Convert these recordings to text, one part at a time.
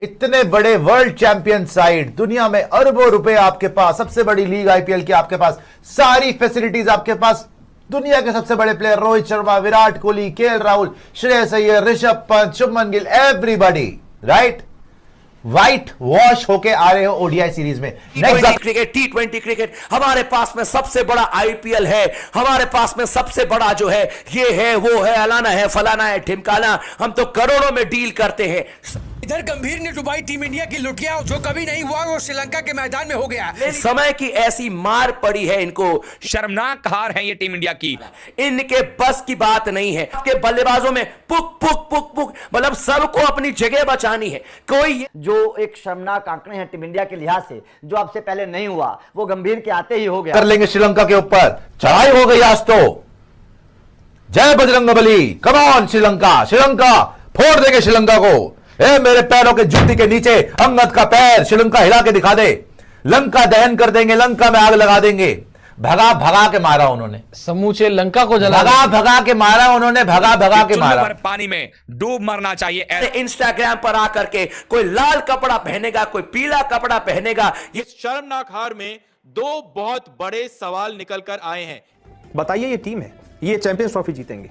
इतने बड़े world champion side, दुनिया में अरबों रुपए आपके पास, सबसे बड़ी लीग आईपीएल की आपके पास, सारी फैसिलिटीज आपके पास, दुनिया के सबसे बड़े player Rohit Sharma, Virat Kohli, KL Rahul, Shreyas Iyer, Rishabh Pant, Shubman Gill, everybody, right? White wash होके आ रहे हो ओडीआई सीरीज में। नेक्स्ट क्रिकेट, टी20 क्रिकेट, हमारे पास में सबसे बड़ा आईपीएल है, हमारे पास में सबसे बड़ा जो है ये है, वो है, अलाना है, फलाना है, ठिमकाना, हम तो करोड़ों में डील करते हैं। इधर गंभीर ने डुबाई टीम इंडिया की लुटिया, जो कभी नहीं हुआ वो श्रीलंका के मैदान में हो गया। समय की ऐसी मार पड़ी है इनको, शर्मनाक हार है ये टीम इंडिया की, इनके बस की बात नहीं है। आपके बल्लेबाजों में पुक पुक पुक पुक, मतलब सबको अपनी जगह बचानी है। कोई जो एक शर्मनाक आंकड़े हैं टीम इंडिया के लिहाज से, जो आपसे पहले नहीं हुआ, वो गंभीर के आते ही हो गया। कर लेंगे श्रीलंका के ऊपर, चढ़ाई हो गई आज तो। जय बजरंगबली, कम ऑन श्रीलंका, श्रीलंका फोड़ देंगे श्रीलंका को। ए मेरे पैरों के जूती के नीचे अंगद का पैर, श्रीलंका हिला के दिखा दे, लंका दहन कर देंगे, लंका में आग लगा देंगे। भगा भगा के मारा उन्होंने, समूचे लंका को जला, भगा भगा के मारा उन्होंने, भगा भगा के मारा। पानी में डूब मरना चाहिए। इंस्टाग्राम पर आकर के कोई लाल कपड़ा पहनेगा, कोई पीला कपड़ा पहनेगा। ये शर्मनाक हार में दो बहुत बड़े सवाल निकल कर आए हैं। बताइए, ये टीम है, ये चैंपियंस ट्रॉफी जीतेंगे।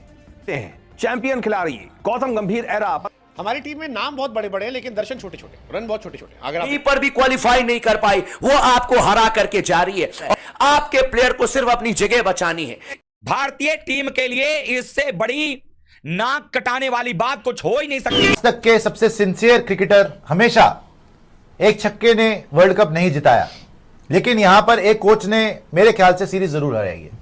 चैंपियन खिलाड़ी गौतम गंभीर एरा। हमारी टीम में नाम बहुत बड़े बड़े हैं, लेकिन दर्शन छोटे छोटे, रन बहुत छोटे छोटे। अगर आप पर भी क्वालिफाई नहीं कर पाई, वो आपको हरा करके जा रही है। आपके प्लेयर को सिर्फ अपनी जगह बचानी है। भारतीय टीम के लिए इससे बड़ी नाक कटाने वाली बात कुछ हो ही नहीं सकती। आज तक के सबसे सिंसियर क्रिकेटर, हमेशा एक छक्के ने वर्ल्ड कप नहीं जिताया, लेकिन यहां पर एक कोच ने मेरे ख्याल से सीरीज जरूर हराई है।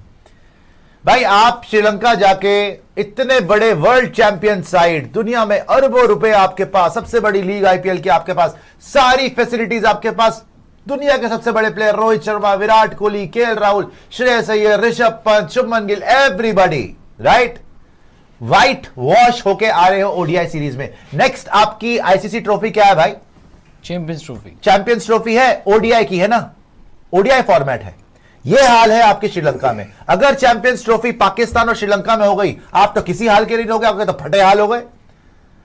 भाई आप श्रीलंका जाके, इतने बड़े वर्ल्ड चैंपियन साइड, दुनिया में अरबों रुपए आपके पास, सबसे बड़ी लीग आईपीएल की आपके पास, सारी फैसिलिटीज आपके पास, दुनिया के सबसे बड़े player Rohit Sharma, Virat Kohli, KL Rahul, Shreyas Iyer, Rishabh Pant, Shubman Gill, everybody, right? White wash होके आ रहे हो ओडीआई सीरीज में। नेक्स्ट आपकी आईसीसी ट्रॉफी क्या है भाई? Champions trophy. चैंपियंस ट्रॉफी है, ओडीआई की है ना, ओडीआई फॉर्मेट है। यह हाल है आपके श्रीलंका में। अगर चैंपियंस ट्रॉफी पाकिस्तान और श्रीलंका में हो गई, आप तो किसी हाल के नहीं रहोगे, आपके तो फटे हाल हो गए।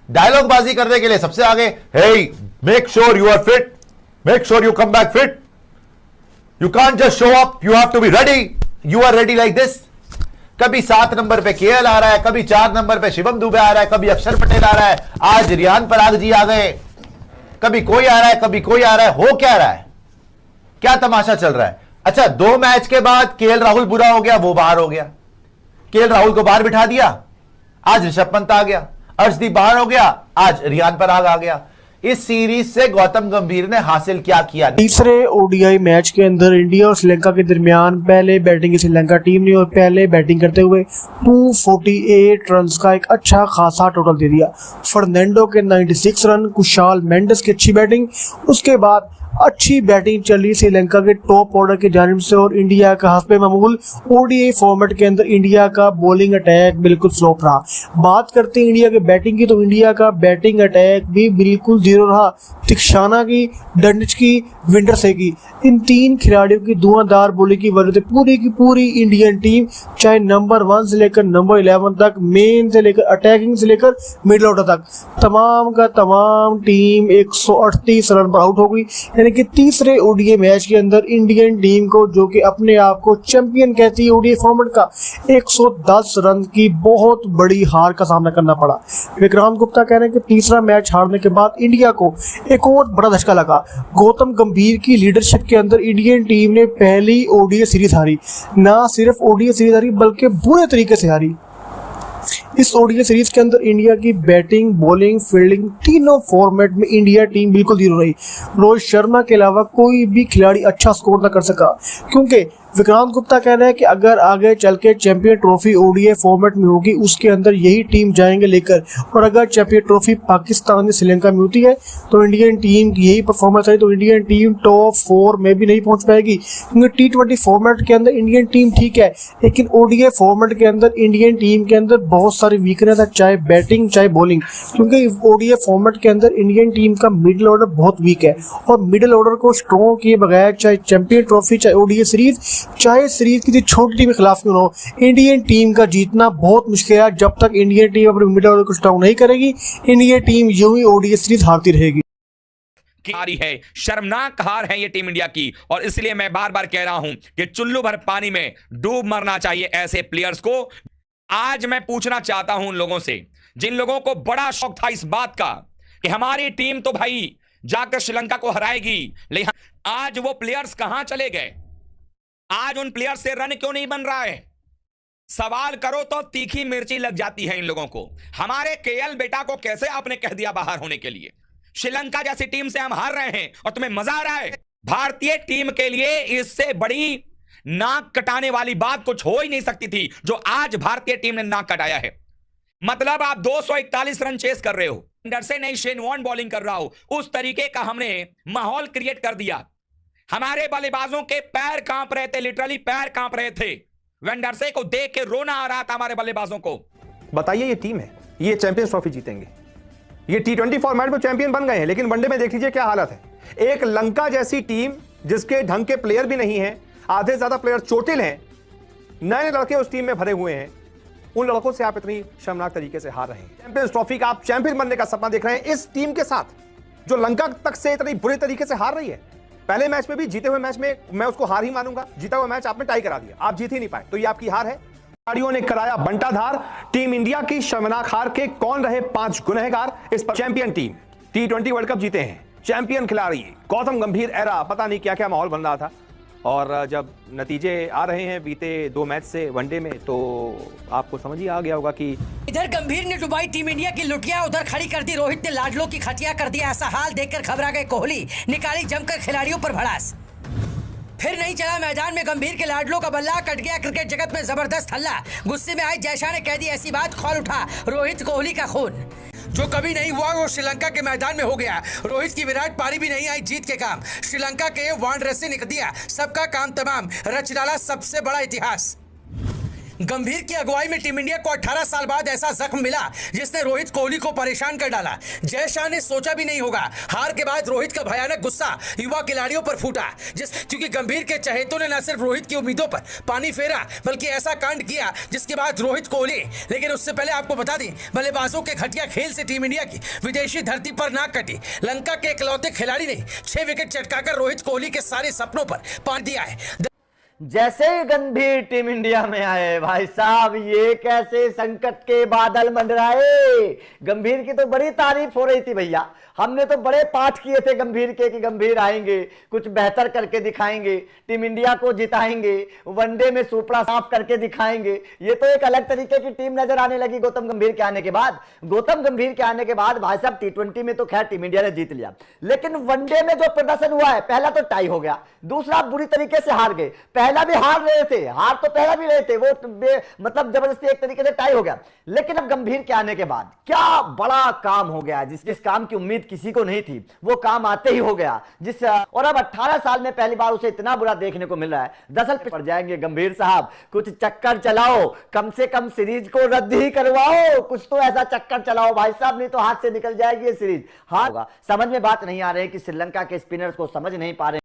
डायलॉग बाजी करने के लिए सबसे आगे, hey make sure you are fit, make sure you come back fit, you can't just show up, you have to be ready, you are ready like this. कभी 7 नंबर पे केएल आ रहा है, कभी 4 नंबर पे शिवम दुबे आ रहा है, कभी अक्षर पटेल आ रहा है, आज रियान पराग जी आ गए, कभी कोई आ रहा है, कभी कोई आ रहा है। हो क्या रहा है, क्या तमाशा चल रहा है? अच्छा, 2 मैच के बाद केएल राहुल बुरा हो गया, वो बाहर हो गया, केएल राहुल को बाहर बिठा दिया, आज ऋषभ पंत आ गया, अर्शदीप बाहर हो गया, आज रियान पराग आ गया। इस सीरीज से गौतम गंभीर ने हासिल क्या किया? तीसरे ओडीआई मैच के अंदर इंडिया और श्रीलंका के दरमियान पहले बैटिंग श्रीलंका टीम ने और पहले बैटिंग करते हुए 248 रन का एक अच्छा खासा टोटल दे दिया। फर्नांडो के 96 रन, कुशाल मेंडिस की अच्छी बैटिंग, उसके बाद अच्छी बैटिंग चली श्रीलंका के टॉप ऑर्डर की जानिब से, और इंडिया का हस्बे मामूल ओडीआई फॉर्मेट के अंदर इंडिया का बॉलिंग अटैक बिल्कुल फ्लॉप रहा। बात करते हैं इंडिया के बैटिंग की, तो इंडिया का बैटिंग अटैक भी बिल्कुल जीरो रहा। तिक्षाना की, डंडिच की, विंडरसे की, इन 3 खिलाड़ियों की धुआंधार बॉलिंग की वजह से पूरी की पूरी इंडियन टीम, चाहे नंबर 1 से लेकर नंबर 11 तक, मेन से लेकर अटैकिंग से लेकर मिडिल ऑर्डर तक, तमाम का तमाम टीम 138 रन पर आउट हो गई। यानी कि तीसरे ओडीआई मैच के अंदर इंडियन टीम को, जो कि अपने आप को चैंपियन कहती है ओडीआई फॉर्मेट का, 110 रन की बहुत बड़ी हार का सामना करना पड़ा। विक्रांत गुप्ता कह रहे हैं कि तीसरा मैच हारने के बाद इंडिया को एक और बड़ा धक्का लगा। गौतम गंभीर की लीडरशिप के अंदर इंडियन टीम ने पहली ओडीआई सीरीज हारी, ना सिर्फ ओडीआई सीरीज हारी बल्कि बुरे तरीके से हारी। इस ओडीआई सीरीज के अंदर इंडिया की बैटिंग, बॉलिंग, फील्डिंग, तीनों फॉर्मेट में इंडिया टीम बिल्कुल जीरो रही। रोहित शर्मा के अलावा कोई भी खिलाड़ी अच्छा स्कोर न कर सका, क्योंकि विक्रांत गुप्ता कह रहे हैं कि अगर आगे चल के चैंपियन ट्रॉफी ओडीआई फॉर्मेट में होगी, उसके अंदर यही टीम जाएंगे लेकर, और अगर चैंपियन ट्रॉफी पाकिस्तान या श्रीलंका में होती है तो इंडियन टीम की यही परफॉर्मेंस है, तो इंडियन टीम टॉप 4 में भी नहीं पहुंच पाएगी। क्योंकि टी20 फॉर्मेट के अंदर इंडियन टीम ठीक है, लेकिन ओडीआई फॉर्मेट के अंदर इंडियन टीम के अंदर बहुत सारी वीकनेस है, चाहे बैटिंग चाहे बॉलिंग। क्योंकि ओडीआई फॉर्मेट के अंदर इंडियन टीम का मिडिल ऑर्डर बहुत वीक है, और मिडिल ऑर्डर को स्ट्रॉन्ग किए बगैर, चाहे चैंपियन ट्रॉफी, चाहे ओडीआई सीरीज, चाहे सीरीज किसी छोटी टीम के खिलाफ क्यों ना हो, इंडियन टीम का जीतना बहुत मुश्किल है। जब तक इंडियन टीम अपने मिडिल ऑर्डर को स्ट्रॉन्ग नहीं करेगी, इंडियन टीम यूं ही ओडीआई सीरीज हारती रहेगी। की हारी है, शर्मनाक हार है ये टीम इंडिया की। और इसलिए मैं बार बार कह रहा हूं कि चुल्लू भर पानी में डूब मरना चाहिए ऐसे प्लेयर्स को। आज मैं पूछना चाहता हूं उन लोगों से जिन लोगों को बड़ा शौक था इस बात का कि हमारी टीम तो भाई जाकर श्रीलंका को हराएगी, लेकिन आज वो प्लेयर्स कहां चले गए? आज उन प्लेयर्स से रन क्यों नहीं बन रहा है? सवाल करो तो तीखी मिर्ची लग जाती है इन लोगों को। हमारे केएल बेटा को कैसे आपने कह दिया बाहर होने के लिए? श्रीलंका जैसी टीम से हम हार रहे हैं और तुम्हें मजा आ रहा है? भारतीय टीम के लिए इससे बड़ी नाक कटाने वाली बात कुछ हो ही नहीं सकती थी जो आज भारतीय टीम ने नाक कटाया है। मतलब आप 241 रन चेस कर रहे हो, अंडर से नहीं शेन वॉर्न बॉलिंग कर रहा हो, उस तरीके का हमने माहौल क्रिएट कर दिया। हमारे बल्लेबाजों के पैर कांप रहे थे, लिटरली पैर कांप रहे थे। वेंडरसे को देख के रोना आ रहा था हमारे बल्लेबाजों को। बताइए, ये टीम है, ये चैंपियंस ट्रॉफी जीतेंगे, ये T20 फॉर्मेट में चैंपियन बन गए हैं, लेकिन वनडे में देख लीजिए क्या हालत है। एक लंका जैसी टीम जिसके ढंग के प्लेयर भी नहीं है, आधे ज्यादा प्लेयर चोटिल हैं, नए लड़के उस टीम में भरे हुए हैं, उन लड़कों से आप इतनी शर्मनाक तरीके से हार रहे हैं। चैंपियंस ट्रॉफी का आप चैंपियन बनने का सपना देख रहे हैं इस टीम के साथ जो लंका तक से इतनी बुरे तरीके से हार रही है। पहले मैच में भी, जीते हुए मैच में मैं उसको हार ही मानूंगा। जीता हुआ मैच आपने टाई करा दिया, आप जीत ही नहीं पाए, तो ये आपकी हार है। खिलाड़ियों ने कराया बंटाधार। टीम इंडिया की शर्मनाक हार के कौन रहे 5 गुनहगार? इस पर champion team T20 world cup जीते हैं, चैंपियन खिलाड़ी गौतम गंभीर एरा, पता नहीं क्या क्या माहौल बन रहा था। और जब नतीजे आ रहे हैं बीते 2 मैच से वनडे में, तो आपको समझ ही आ गया होगा कि इधर गंभीर ने डुबाई टीम इंडिया की लुटिया, उधर खड़ी कर दी रोहित ने लाडलों की खटिया कर दिया। ऐसा हाल देखकर घबरा गए कोहली, निकाली जमकर खिलाड़ियों पर भड़ास। फिर नहीं चला मैदान में गंभीर के लाडलों का बल्ला, कट गया क्रिकेट जगत में जबरदस्त हल्ला। गुस्से में आई जयशाह ने कह दी ऐसी बात, खौल उठा रोहित कोहली का खून। जो कभी नहीं हुआ वो श्रीलंका के मैदान में हो गया। रोहित की विराट पारी भी नहीं आई जीत के काम। श्रीलंका के वानडरेसे निकल दिया, सबका काम तमाम, रच डाला सबसे बड़ा इतिहास। गंभीर की अगुवाई में टीम इंडिया को 18 साल बाद ऐसा जख्म मिला जिसने रोहित कोहली को परेशान कर डाला। जय शाह ने सोचा भी नहीं होगा। हार के बाद रोहित का भयानक गुस्सा युवा खिलाड़ियों पर फूटा, क्योंकि गंभीर के चहेतों ने न सिर्फ रोहित की उम्मीदों पर पानी फेरा बल्कि ऐसा कांड किया जिसके बाद रोहित कोहली। लेकिन उससे पहले आपको बता दें, बल्लेबाजों के घटिया खेल से टीम इंडिया की विदेशी धरती पर नाक कटी। लंका के इकलौते खिलाड़ी ने 6 विकेट चटकाकर रोहित कोहली के सारे सपनों पर पानी दिया है। जैसे ही गंभीर टीम इंडिया में आए, भाई साहब ये कैसे संकट के बादल मंडराए। गंभीर की तो बड़ी तारीफ हो रही थी भैया, हमने तो बड़े पाठ किए थे गंभीर के कि गंभीर आएंगे, कुछ बेहतर करके दिखाएंगे, टीम इंडिया को जिताएंगे, वनडे में सुपड़ा साफ करके दिखाएंगे। ये तो एक अलग तरीके की टीम नजर आने लगी गौतम गंभीर के आने के बाद। गौतम गंभीर के आने के बाद भाई साहब T20 में तो खैर टीम इंडिया ने जीत लिया, लेकिन वनडे में जो प्रदर्शन हुआ है, पहला तो टाई हो गया, दूसरा बुरी तरीके से हार गए। पहला भी हार रहे थे, हार तो पहला भी रहे थे, वो मतलब जबरदस्ती एक तरीके से टाई हो गया। लेकिन अब गंभीर के आने के बाद क्या बड़ा काम हो गया, जिस काम की उम्मीद किसी को नहीं थी वो काम आते ही हो गया। और अब 18 साल में पहली बार उसे इतना बुरा देखने को मिल रहा है। दरअसल पड़ जाएंगे गंभीर साहब, कुछ चक्कर चलाओ, कम से कम सीरीज को रद्द ही करवाओ, कुछ तो ऐसा चक्कर चलाओ भाई साहब, नहीं तो हाथ से निकल जाएगी ये सीरीज। हाँ, समझ में बात नहीं आ रही कि श्रीलंका के स्पिनर्स को समझ नहीं पा रहे।